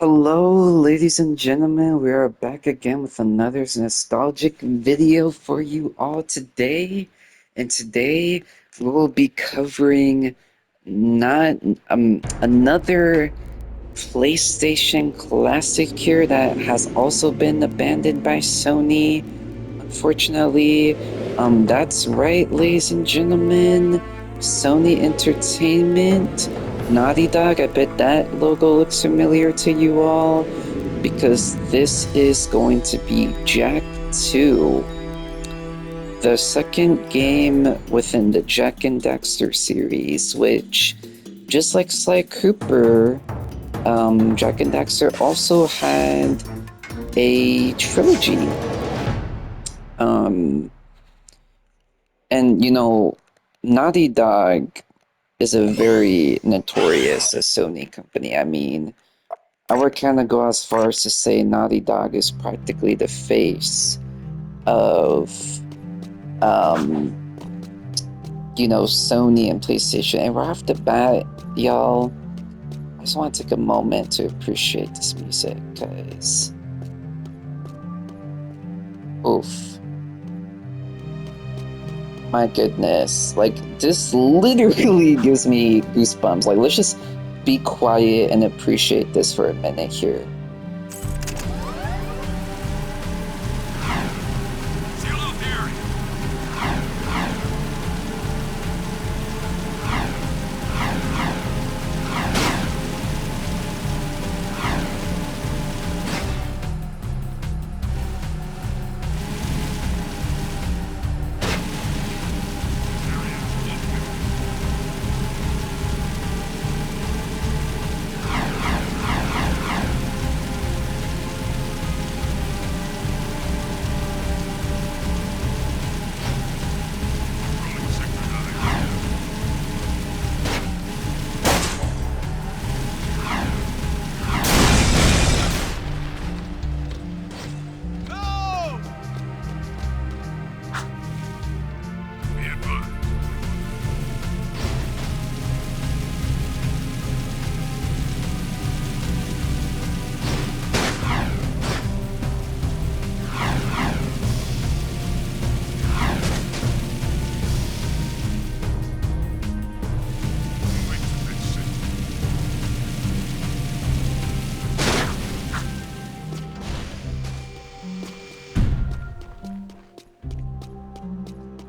Hello, ladies and gentlemen. We are back again with another nostalgic video for you all today. And today we will be covering not another PlayStation classic here that has also been abandoned by Sony. Unfortunately, that's right, ladies and gentlemen. Sony Entertainment, Naughty Dog. I bet that logo looks familiar to you all because this is going to be Jak II, the second game within the Jak and Daxter series, which, just like Sly Cooper, Jak and Daxter also had a trilogy. Um, And Naughty Dog is a very notorious Sony company. I mean, I would kind of go as far as to say Naughty Dog is practically the face of, um, Sony and PlayStation. And right off the bat, y'all, I just want to take a moment to appreciate this music, because, oof. My goodness, like, this literally gives me goosebumps. Like, let's just be quiet and appreciate this for a minute here.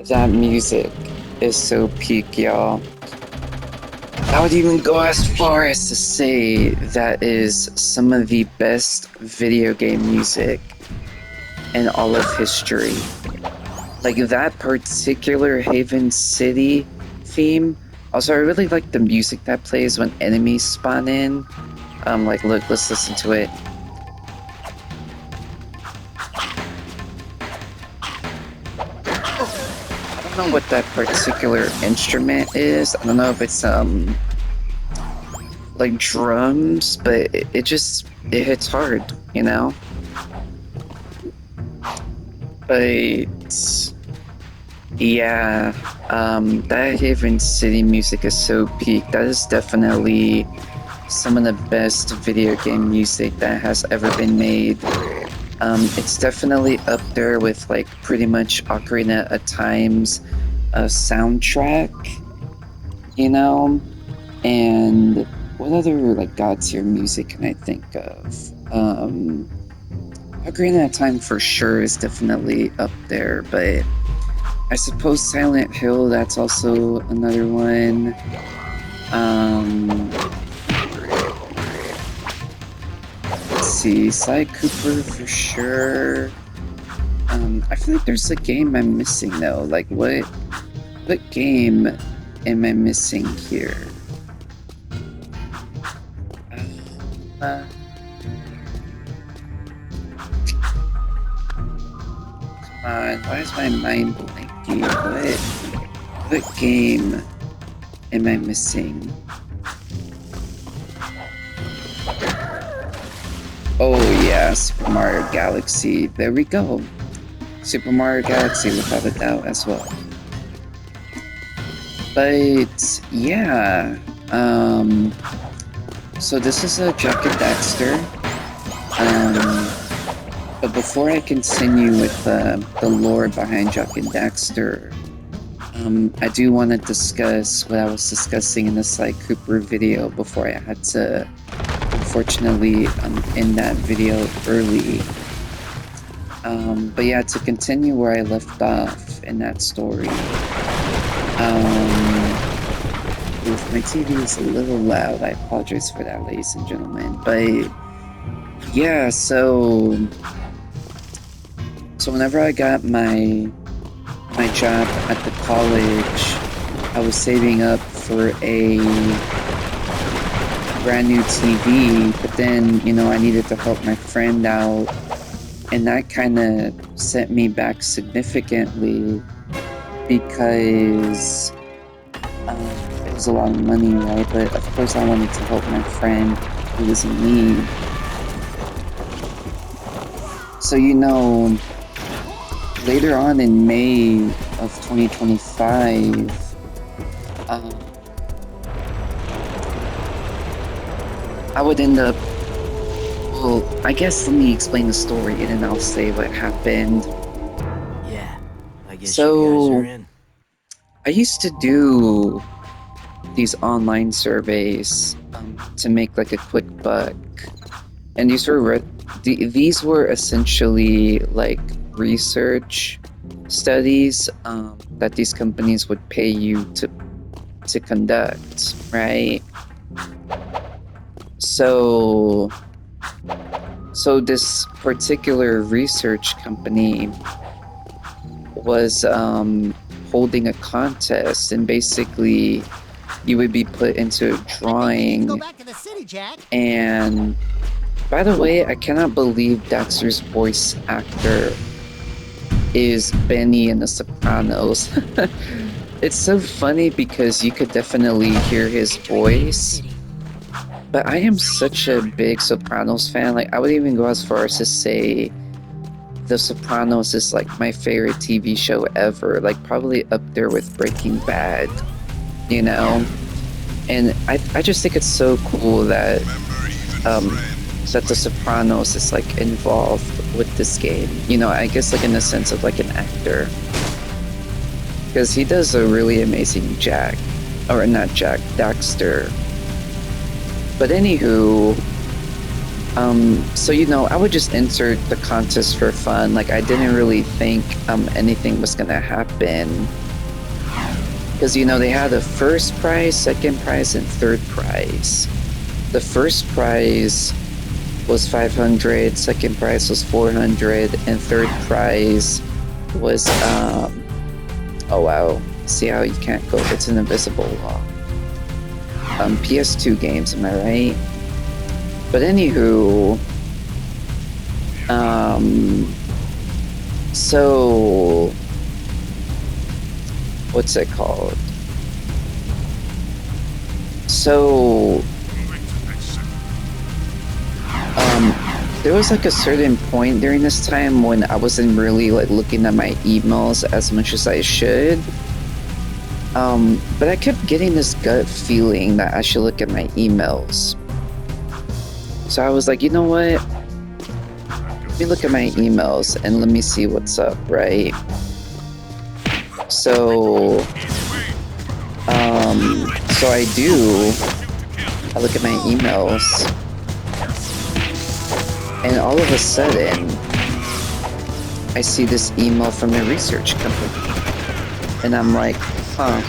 That music is so peak, y'all. I would even go as far as to say that is some of the best video game music in all of history. Like, that particular Haven City theme. Also, I really like the music that plays when enemies spawn in. Like, look, let's listen to it. I don't know what that particular instrument is. I don't know if it's, like drums, but it just, it hits hard, you know? But yeah, that Haven City music is so peak. That is definitely some of the best video game music that has ever been made. It's definitely up there with like pretty much Ocarina of Time's soundtrack, you know? And what other like God tier music can I think of? Ocarina of Time for sure is definitely up there, but I suppose Silent Hill, that's also another one. Let's see, Sly Cooper for sure. I feel like there's a game I'm missing though. Like, what game am I missing here? Come on, why is my mind blanking? What game am I missing? Oh yeah, Super Mario Galaxy. There we go. Super Mario Galaxy without a doubt as well. But yeah, so this is a Jak and Daxter. But before I continue with the lore behind Jak and Daxter, I do want to discuss what I was discussing in the Sly Cooper video before I had to, unfortunately, end that video early. But yeah, to continue where I left off in that story. My TV is a little loud. I apologize for that, ladies and gentlemen. But yeah, so whenever I got my job at the college, I was saving up for a brand new TV, but then, you know, I needed to help my friend out, and that kind of set me back significantly because it was a lot of money, right? But of course I wanted to help my friend who was in need. So, you know, later on in May of 2025, I would end up, well, I guess let me explain the story and then I'll say what happened. Yeah, I guess you guys are in. I used to do these online surveys to make like a quick buck, and these were essentially like research studies that these companies would pay you to conduct, right? So this particular research company was holding a contest, and basically you would be put into a drawing. Go back to the city, Jak. And by the way, I cannot believe Daxter's voice actor is Benny in The Sopranos. It's so funny because you could definitely hear his voice. But I am such a big Sopranos fan. Like, I would even go as far as to say The Sopranos is like my favorite TV show ever. Like, probably up there with Breaking Bad, you know? And I just think it's so cool that that The Sopranos is like involved with this game. You know, I guess like in the sense of like an actor. Because he does a really amazing Jak. Or not Jak, Daxter. But anywho, so you know, I would just enter the contest for fun. Like, I didn't really think anything was gonna happen. Because, you know, they had a first prize, second prize, and third prize. The first prize was 500, second prize was 400, and third prize was, oh wow, see how you can't go, it's an invisible wall. PS2 games, am I right? But anywho, so what's it called? So, there was like a certain point during this time when I wasn't really like looking at my emails as much as I should. But I kept getting this gut feeling that I should look at my emails. So I was like, you know what? Let me look at my emails and let me see what's up, right? So, so I do. I look at my emails, and all of a sudden, I see this email from the research company, and I'm like, huh,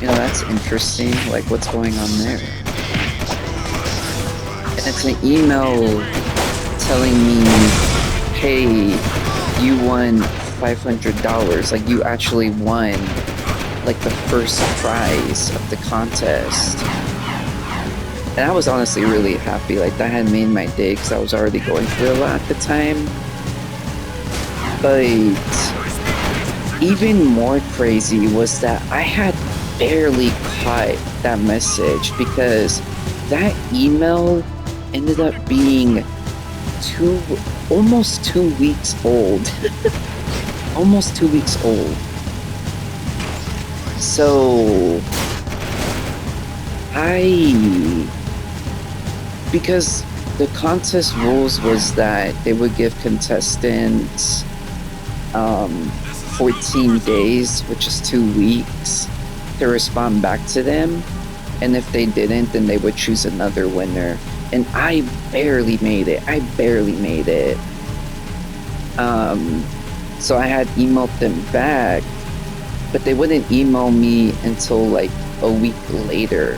you know, that's interesting. Like, what's going on there? And it's an email telling me, hey, you won $500. Like, you actually won like the first prize of the contest. And I was honestly really happy. Like, that had made my day because I was already going through a lot at the time. But even more crazy was that I had barely caught that message, because that email ended up being almost 2 weeks old. Almost 2 weeks old. So because the contest rules was that they would give contestants 14 days, which is 2 weeks, to respond back to them. And if they didn't, then they would choose another winner. And I barely made it. I barely made it. So I had emailed them back, but they wouldn't email me until like a week later.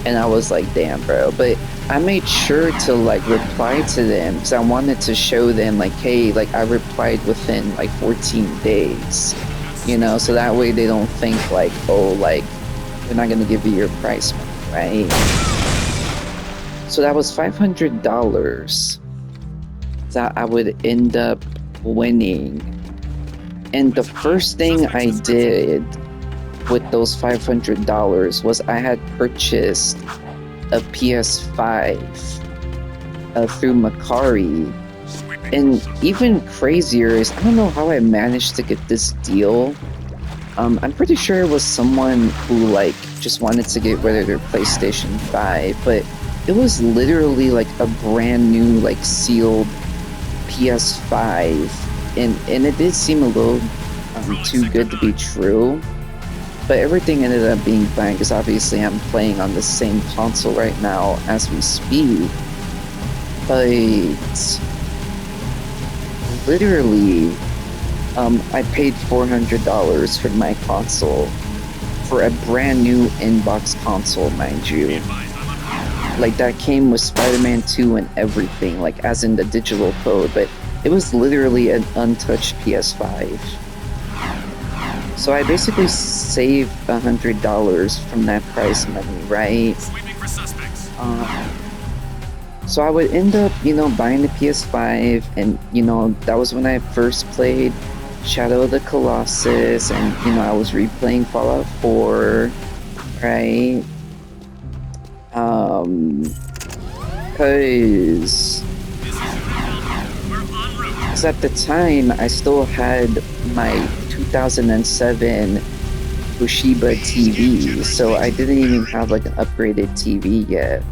And I was like, damn, bro. But I made sure to like reply to them because I wanted to show them like, hey, like I replied within like 14 days, you know, so that way they don't think like, oh, like we're not gonna give you your prize money, right? So that was $500 that I would end up winning. And the first thing I did with those $500 was I had purchased a PS5 through Macari. And even crazier is I don't know how I managed to get this deal. I'm pretty sure it was someone who like just wanted to get rid of their PlayStation 5, but it was literally like a brand new like sealed PS5, and it did seem a little too good to be true. But everything ended up being fine because obviously I'm playing on the same console right now as we speak. But literally, I paid $400 for my console for a brand new inbox console, mind you. Like that came with Spider-Man 2 and everything, like as in the digital code, but it was literally an untouched PS5. So I basically saved $100 from that prize money, right? So I would end up, you know, buying the PS5, and you know that was when I first played Shadow of the Colossus, and you know I was replaying Fallout 4, right? Cause at the time I still had my 2007 Toshiba TV, so I didn't even have like an upgraded TV yet.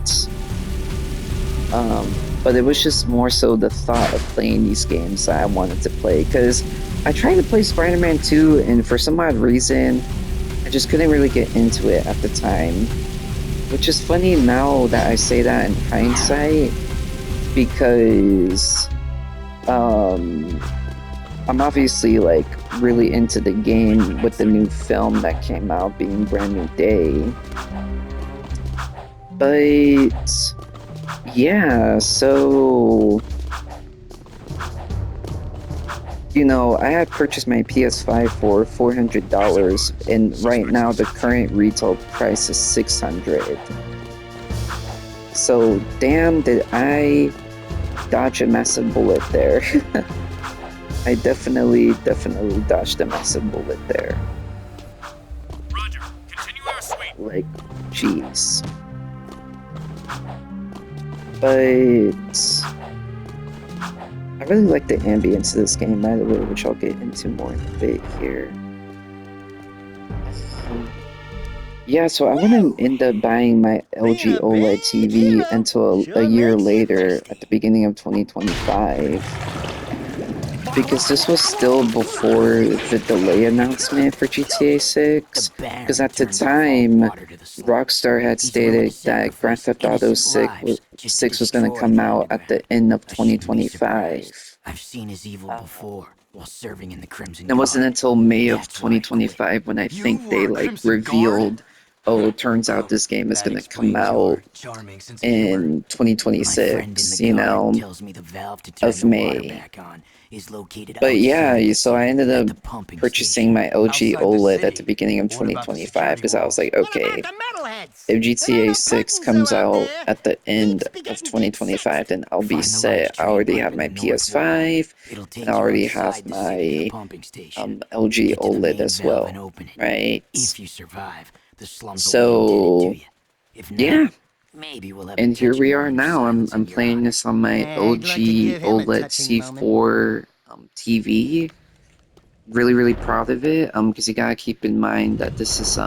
But it was just more so the thought of playing these games that I wanted to play, because I tried to play Spider-Man 2, and for some odd reason, I just couldn't really get into it at the time. Which is funny now that I say that in hindsight, because I'm obviously like really into the game with the new film that came out being Brand New Day. But yeah, so you know, I had purchased my PS5 for $400, and right now the current retail price is $600. So damn, did I dodge a massive bullet there. I definitely dodged a massive bullet there. Roger. Continue our sweep. Like, jeez. But I really like the ambience of this game, by the way, which I'll get into more in a bit here. Yeah, so I wouldn't end up buying my LG OLED TV until a year later, at the beginning of 2025. Because this was still before the delay announcement for GTA 6. Because at the time, Rockstar had stated that Grand Theft Auto 6 was going to come out at the end of 2025. I've seen his evil before while serving in the Crimson It wasn't Guard. until May of That's why I quit. 2025 when I think You they were a like Crimson Guard? revealed, oh, it turns out this game is That going to come explains your out charming sense of humor. in My friend in the 2026, you guard know, tells me the valve to turn of the water May. back on is located But yeah, outside the so I city ended at up the pumping purchasing station. my LG Outside the OLED at the city. beginning of What about the 2025 security because I was walls? like, What about okay, the metalheads? if They know GTA no 6 petting zoo comes out out there. at the end Heaps be of getting kicked 2025, six. then I'll be Find the large set. I train already pipe have in my the north wall. PS5, It'll and I take you already have outside the city to the my pumping station. LG Get to the OLED main as valve and well, open it. right? If you survive, the slums will be indebted to So you. If not, yeah, maybe we'll have a and here touching we are moment of now. I'm silence I'm in your playing honor. this on my I'd like to LG give him a OLED touching moment. C4 TV. Really proud of it. Because you gotta keep in mind that this is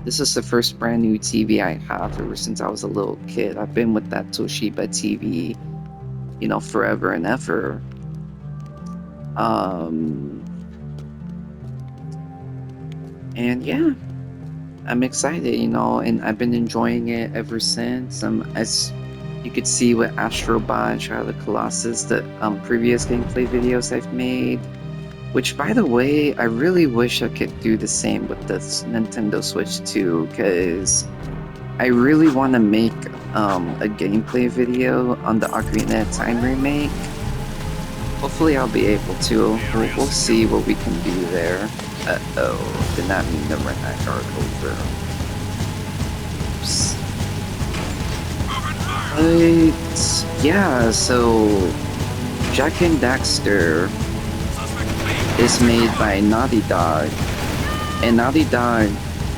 This is the first brand new TV I have ever since I was a little kid. I've been with that Toshiba TV, you know, forever and ever. And yeah, I'm excited, you know, and I've been enjoying it ever since. As you could see with Astrobot and Shadow of the Colossus, the previous gameplay videos I've made. Which, by the way, I really wish I could do the same with the Nintendo Switch too, because I really want to make a gameplay video on the Ocarina of Time remake. Hopefully I'll be able to. We'll see what we can do there. Uh-oh, did not mean to run that guard over. Oops. But, yeah, so Jak and Daxter is made by Naughty Dog, and Naughty Dog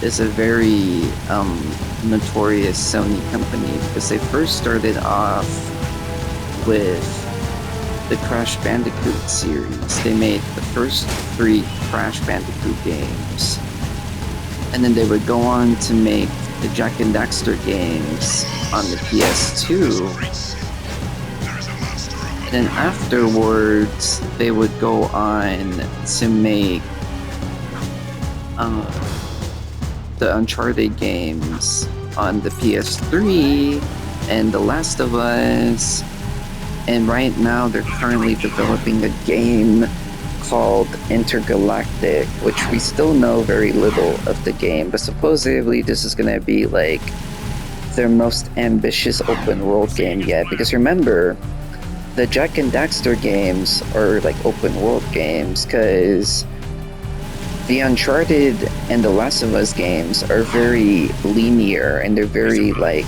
is a very notorious Sony company because they first started off with the Crash Bandicoot series. They made the first 3 Crash Bandicoot games, and then they would go on to make the Jak and Daxter games on the PS2. And then afterwards, they would go on to make the Uncharted games on the PS3 and The Last of Us. And right now, they're currently developing a game called Intergalactic, which we still know very little of the game, but supposedly this is going to be like their most ambitious open world game yet. Because remember, the Jak and Daxter games are like open world games, because the Uncharted and The Last of Us games are very linear and they're very like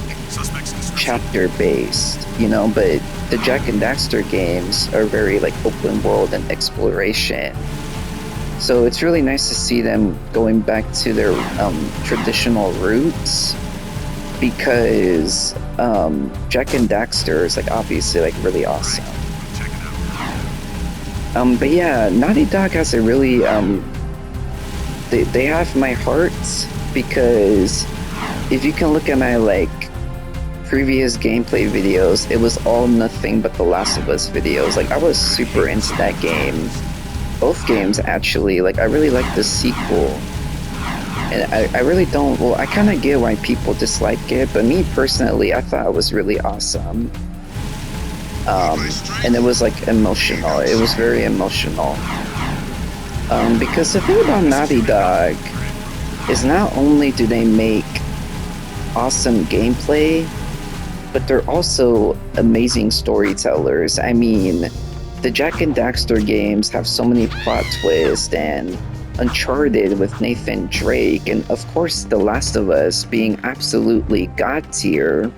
chapter based, you know, but the Jak and Daxter games are very like open world and exploration. So it's really nice to see them going back to their traditional roots, because Jak and Daxter is like obviously like really awesome. But yeah, Naughty Dog has a really they have my heart, because if you can look at my like previous gameplay videos, it was all nothing but The Last of Us videos. Like I was super into that game. Both games actually. Like I really like the sequel. And I really don't, well, I kind of get why people dislike it, but me personally, I thought it was really awesome. And it was like emotional. It was very emotional. Because the thing about Naughty Dog is not only do they make awesome gameplay, but they're also amazing storytellers. I mean, the Jak and Daxter games have so many plot twists, and Uncharted with Nathan Drake, and of course The Last of Us being absolutely god tier,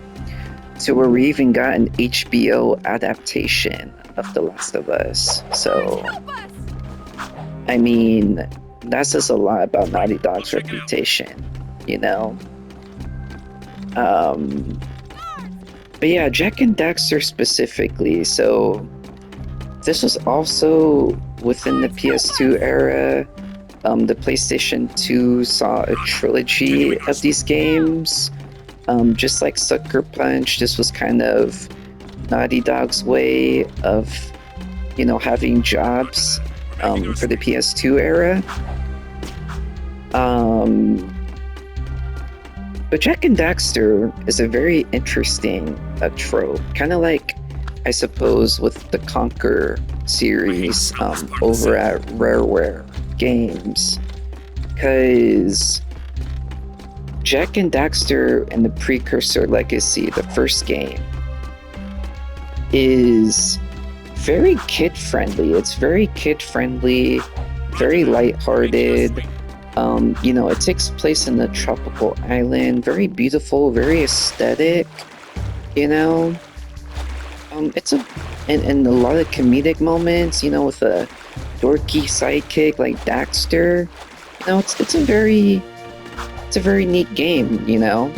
to where we even got an HBO adaptation of The Last of Us. So, I mean, that says a lot about Naughty Dog's reputation, you know? But yeah, Jak and Daxter specifically, so this was also within the PS2 era. The PlayStation 2 saw a trilogy of these games. Just like Sucker Punch, this was kind of Naughty Dog's way of, you know, having jobs for the PS2 era. But Jak and Daxter is a very interesting trope, kind of like, I suppose, with the Conquer series over at Rareware Games, because Jak and Daxter and the Precursor Legacy, the first game, is very kid-friendly. It's very kid-friendly, very lighthearted. You know, it takes place in a tropical island, very beautiful, very aesthetic, you know. It's and a lot of comedic moments, you know, with a dorky sidekick like Daxter. You know, it's a very neat game, you know.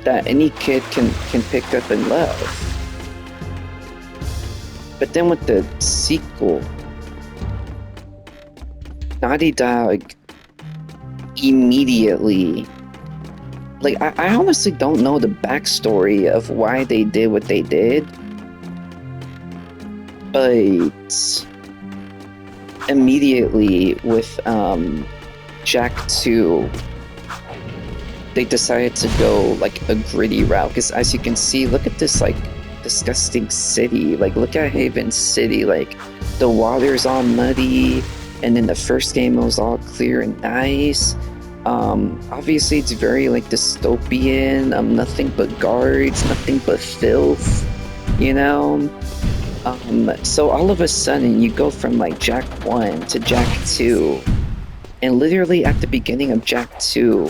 That any kid can pick up and love. But then with the sequel, Naughty Dog immediately, like, I honestly don't know the backstory of why they did what they did, but immediately with Jak II, they decided to go like a gritty route. Because as you can see, look at this like disgusting city. Like, look at Haven City. Like, the water's all muddy, and in the first game it was all clear and nice. Obviously it's very like dystopian. Nothing but guards, nothing but filth. You know. So all of a sudden you go from like Jak 1 to Jak 2, and literally at the beginning of Jak 2,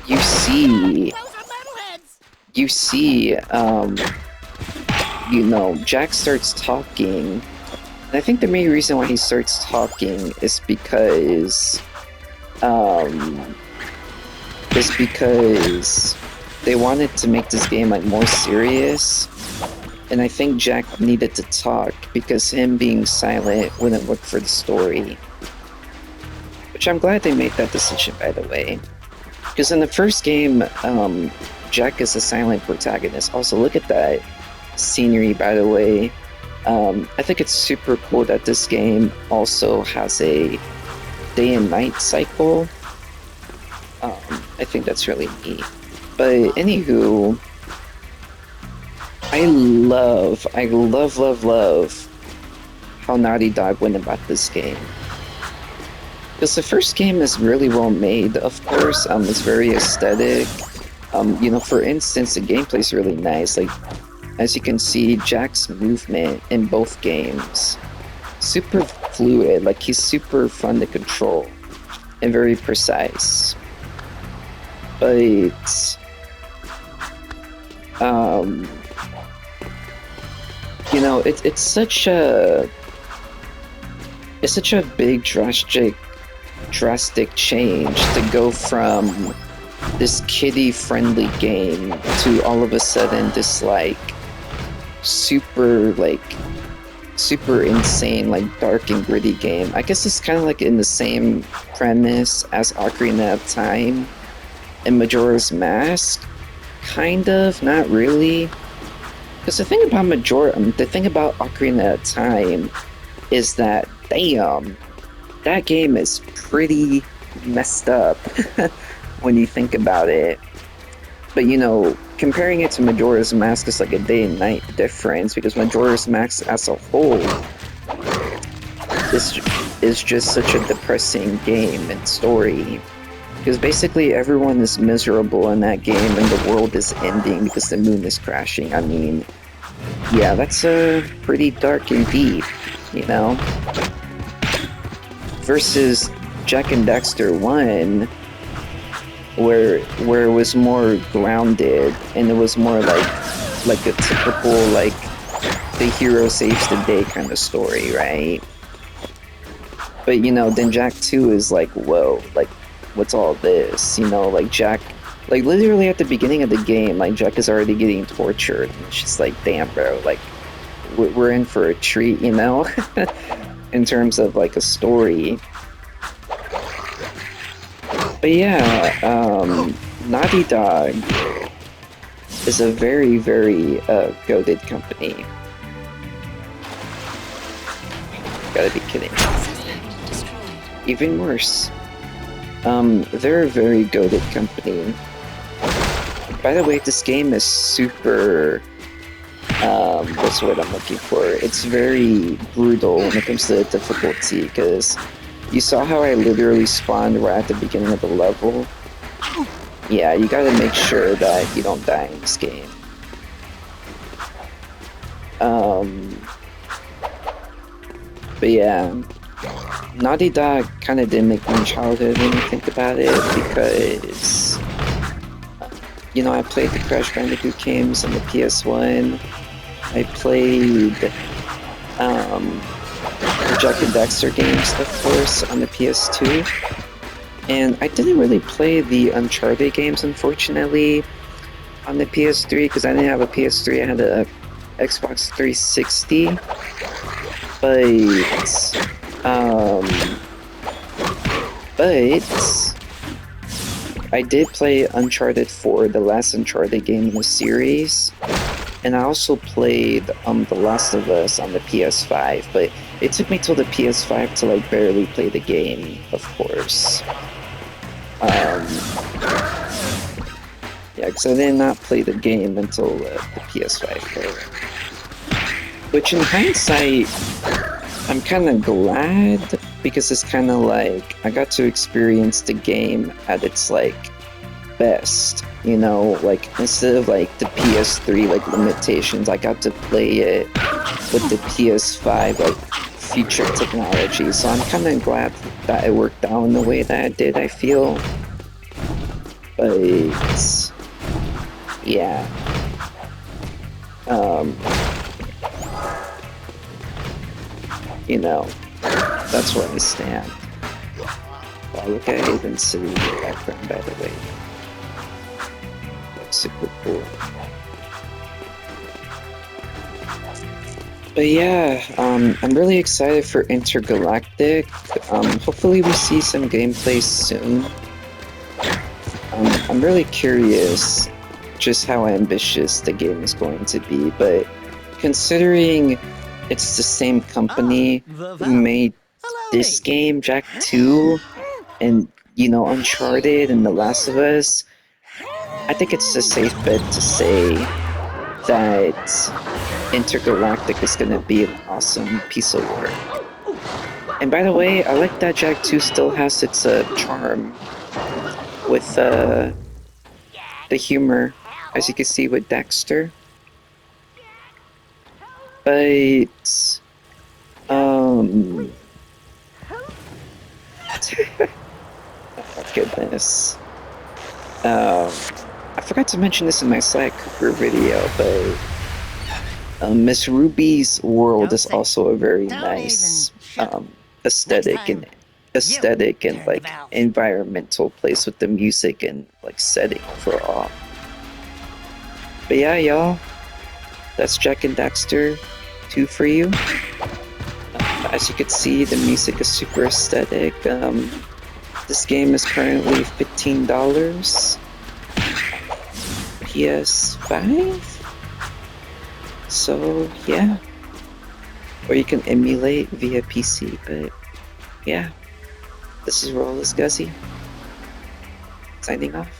you see, you know, Jak starts talking. And I think the main reason why he starts talking is because they wanted to make this game like more serious. And I think Jak needed to talk because him being silent wouldn't work for the story. Which I'm glad they made that decision, by the way. Because in the first game, Jak is a silent protagonist. Also, look at that scenery, by the way. I think it's super cool that this game also has a day and night cycle. I think that's really neat. But anywho, I love how Naughty Dog went about this game. Because the first game is really well made, of course. It's very aesthetic. You know, for instance, the gameplay is really nice. Like, as you can see, Jak's movement in both games, super fluid. Like, he's super fun to control and very precise. But you know, it's such a big drastic change to go from this kiddie-friendly game to all of a sudden this like super insane, like dark and gritty game. I guess it's kind of like in the same premise as Ocarina of Time and Majora's Mask. Kind of, not really. Because the thing about Ocarina of Time is that, damn, that game is pretty messed up when you think about it. But you know, comparing it to Majora's Mask is like a day and night difference, because Majora's Mask as a whole is just such a depressing game and story. Because basically everyone is miserable in that game and the world is ending because the moon is crashing. I mean, yeah, that's pretty dark and deep, you know? Versus Jak and Daxter 1, where it was more grounded and it was more like a typical like the hero saves the day kind of story, right? But you know, then Jak 2 is like, whoa, like what's all this? You know, like Jak, like literally at the beginning of the game, like Jak is already getting tortured. And it's just like, damn, bro, like we're in for a treat, you know, in terms of like a story. But yeah, Naughty Dog is a very, very goated company. Gotta be kidding. Even worse. They're a very goated company. By the way, this game is super, what's the word I'm looking for? It's very brutal when it comes to the difficulty, because you saw how I literally spawned right at the beginning of the level? Yeah, you gotta make sure that you don't die in this game. But yeah, Naughty Dog kind of didn't make my childhood when you think about it, because, you know, I played the Crash Bandicoot games on the PS1. I played the Jak and Daxter games, of course, on the PS2. And I didn't really play the Uncharted games, unfortunately, on the PS3, because I didn't have a PS3, I had a Xbox 360. But I did play Uncharted 4, the last Uncharted game in the series, and I also played The Last of Us on the PS5, but it took me till the PS5 to like barely play the game, of course. Yeah, because I did not play the game until the PS5 Pro. Which in hindsight, I'm kind of glad, because it's kind of like I got to experience the game at its like best, you know, like instead of like the PS3 like limitations, I got to play it with the PS5 like future technology. So I'm kind of glad that it worked out in the way that it did, I feel. But yeah. You know, that's where I stand. Wow, look at Haven City in the background, by the way. Looks super cool. But yeah, I'm really excited for Intergalactic. Hopefully we see some gameplay soon. I'm really curious just how ambitious the game is going to be, but considering it's the same company who made this game, Jak II, and, you know, Uncharted and The Last of Us, I think it's a safe bet to say that Intergalactic is going to be an awesome piece of work. And by the way, I like that Jak II still has its charm with the humor, as you can see with Dexter. But, oh goodness. I forgot to mention this in my Sly Cooper video, but Miss Ruby's world is also a very nice aesthetic and like environmental place with the music and like setting overall. But yeah, y'all, that's Jak and Daxter 2 for you. As you can see, the music is super aesthetic. This game is currently $15. PS5? So, yeah. Or you can emulate via PC, but yeah. This is Rollis Guzzy, signing off.